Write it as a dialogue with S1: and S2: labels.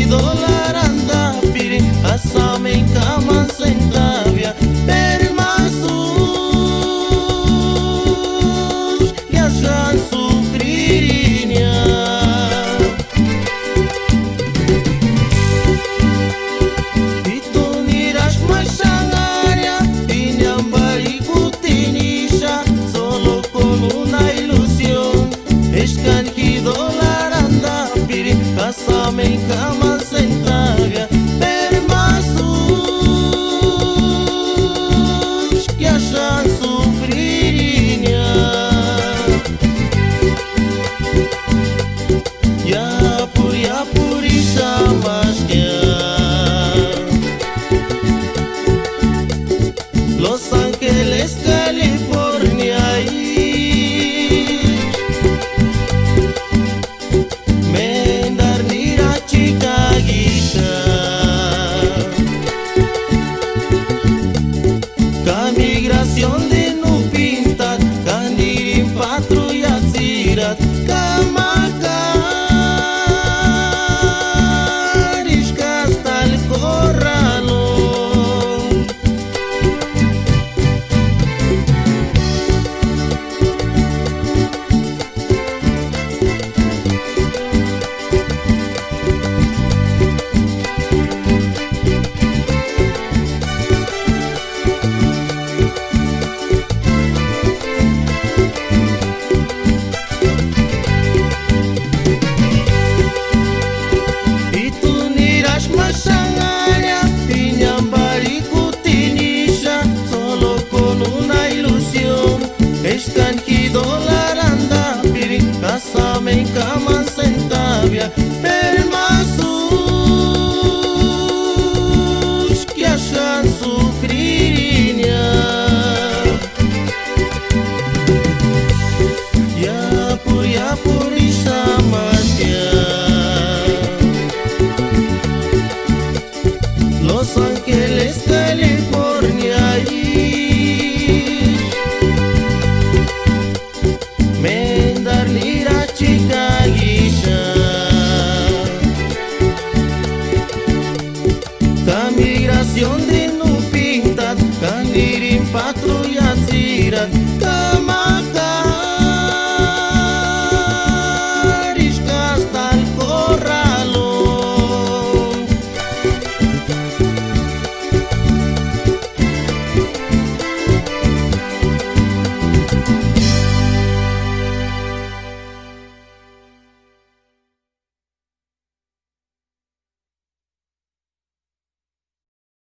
S1: dolar anda piri asame kama sentavia per masus ya shan sufriria itu nirash mashangaria inyambari kutinisha solo con una ilusión escan ki dolar anda piri asame kama sentavia per masus ya shan sufriria ya puri shamaskia Los Ángeles, California Mendar nira Chicaguita Ka migración de no pintat Kanirim patrulla zirat Kamakaris Castal Corralo Mashangaria inyambari kutinisha solo con una ilusión escan ki dolar anda piri asame kama sentavia per masus ya shan sufriria ya puri